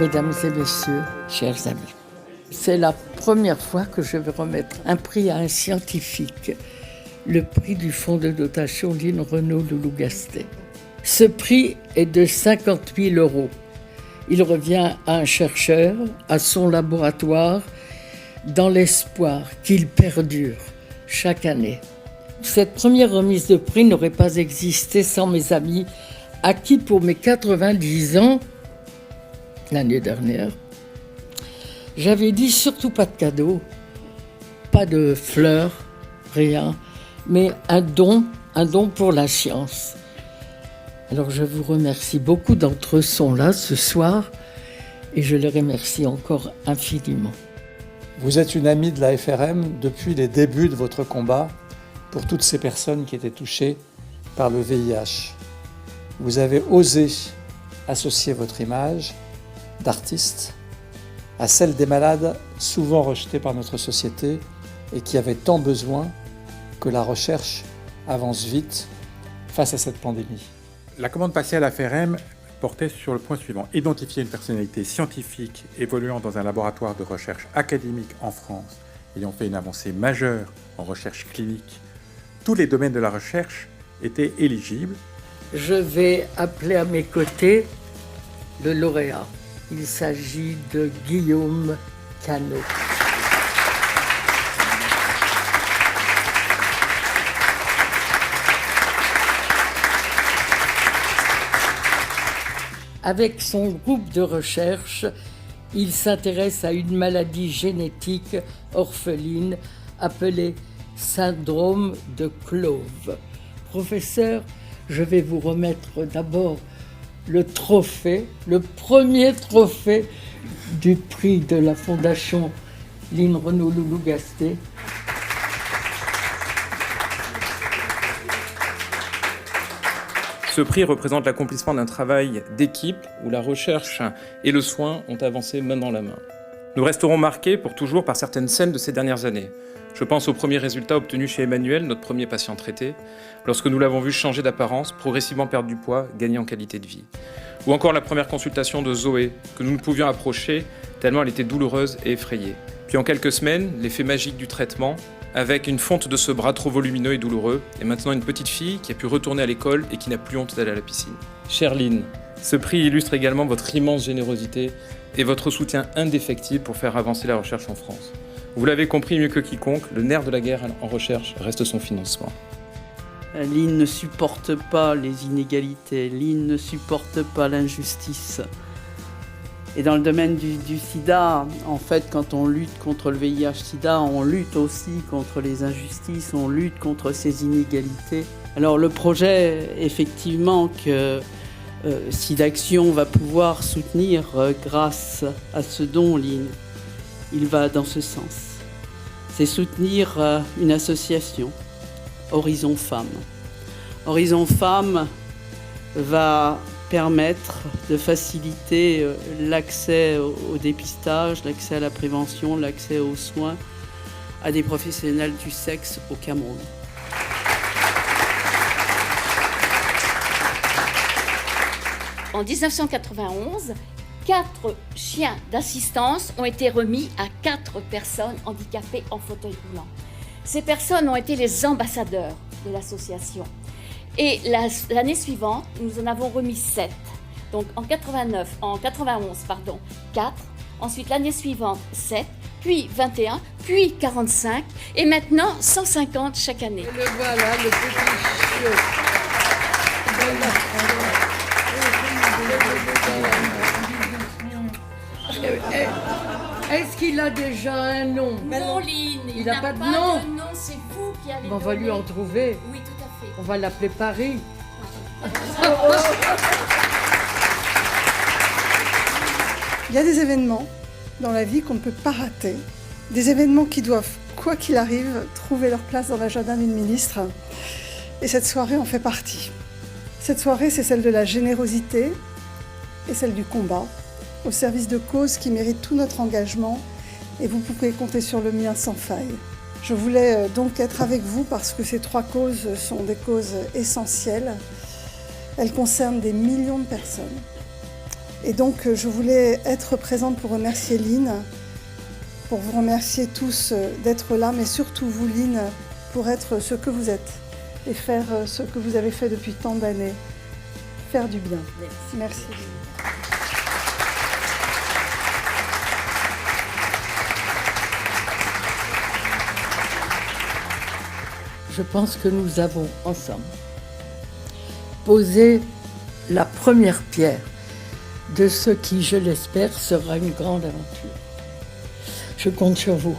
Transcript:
Mesdames et messieurs, chers amis, c'est la première fois que je vais remettre un prix à un scientifique, le prix du fonds de dotation Lynn Renaud Loulougastet. Ce prix est de 50 000 €. Il revient à un chercheur, à son laboratoire, dans l'espoir qu'il perdure chaque année. Cette première remise de prix n'aurait pas existé sans mes amis, à qui pour mes 90 ans, l'année dernière, j'avais dit surtout pas de cadeaux, pas de fleurs, rien, mais un don pour la science. Alors je vous remercie, beaucoup d'entre eux sont là ce soir et je les remercie encore infiniment. Vous êtes une amie de la FRM depuis les débuts de votre combat pour toutes ces personnes qui étaient touchées par le VIH. Vous avez osé associer votre image d'artiste à celle des malades souvent rejetés par notre société et qui avaient tant besoin que la recherche avance vite face à cette pandémie. La commande passée à la FRM portait sur le point suivant: identifier une personnalité scientifique évoluant dans un laboratoire de recherche académique en France, ayant fait une avancée majeure en recherche clinique. Tous les domaines de la recherche étaient éligibles. Je vais appeler à mes côtés le lauréat. Il s'agit de Guillaume Canot. Avec son groupe de recherche, il s'intéresse à une maladie génétique orpheline appelée syndrome de Clove. Professeur, je vais vous remettre d'abord le trophée, le premier trophée du prix de la Fondation Lynn Renaud Loulougastet. Ce prix représente l'accomplissement d'un travail d'équipe où la recherche et le soin ont avancé main dans la main. Nous resterons marqués pour toujours par certaines scènes de ces dernières années. Je pense aux premiers résultats obtenus chez Emmanuel, notre premier patient traité, lorsque nous l'avons vu changer d'apparence, progressivement perdre du poids, gagner en qualité de vie. Ou encore la première consultation de Zoé, que nous ne pouvions approcher tellement elle était douloureuse et effrayée. Puis en quelques semaines, l'effet magique du traitement, avec une fonte de ce bras trop volumineux et douloureux, et maintenant une petite fille qui a pu retourner à l'école et qui n'a plus honte d'aller à la piscine. Chère Lynn, ce prix illustre également votre immense générosité et votre soutien indéfectible pour faire avancer la recherche en France. Vous l'avez compris mieux que quiconque, le nerf de la guerre en recherche reste son financement. Lynn ne supporte pas les inégalités, Lynn ne supporte pas l'injustice. Et dans le domaine du sida, en fait, quand on lutte contre le VIH-sida, on lutte aussi contre les injustices, on lutte contre ces inégalités. Alors le projet, effectivement, que SIDAction va pouvoir soutenir grâce à ce don, Lynn, il va dans ce sens. C'est soutenir une association, Horizon Femmes. Horizon Femmes va permettre de faciliter l'accès au dépistage, l'accès à la prévention, l'accès aux soins à des professionnels du sexe au Cameroun. En 1991, 4 chiens d'assistance ont été remis à 4 personnes handicapées en fauteuil roulant. Ces personnes ont été les ambassadeurs de l'association. Et l'année suivante, nous en avons remis 7. Donc en 91, 4. Ensuite l'année suivante, 7. Puis 21, puis 45. Et maintenant, 150 chaque année. Et le voilà, le petit chiot. Est-ce qu'il a déjà un nom? Non, Lynn, il n'a pas de nom. C'est vous qui allez On va lui en trouver. Oui, tout à fait. On va l'appeler Paris. Il y a des événements dans la vie qu'on ne peut pas rater. Des événements qui doivent, quoi qu'il arrive, trouver leur place dans l'agenda d'une ministre. Et cette soirée en fait partie. Cette soirée, c'est celle de la générosité et celle du combat, au service de causes qui méritent tout notre engagement, et vous pouvez compter sur le mien sans faille. Je voulais donc être avec vous parce que ces 3 causes sont des causes essentielles. Elles concernent des millions de personnes. Et donc, je voulais être présente pour remercier Line, pour vous remercier tous d'être là, mais surtout vous, Line, pour être ce que vous êtes et faire ce que vous avez fait depuis tant d'années, faire du bien. Merci. Je pense que nous avons ensemble posé la première pierre de ce qui, je l'espère, sera une grande aventure. Je compte sur vous.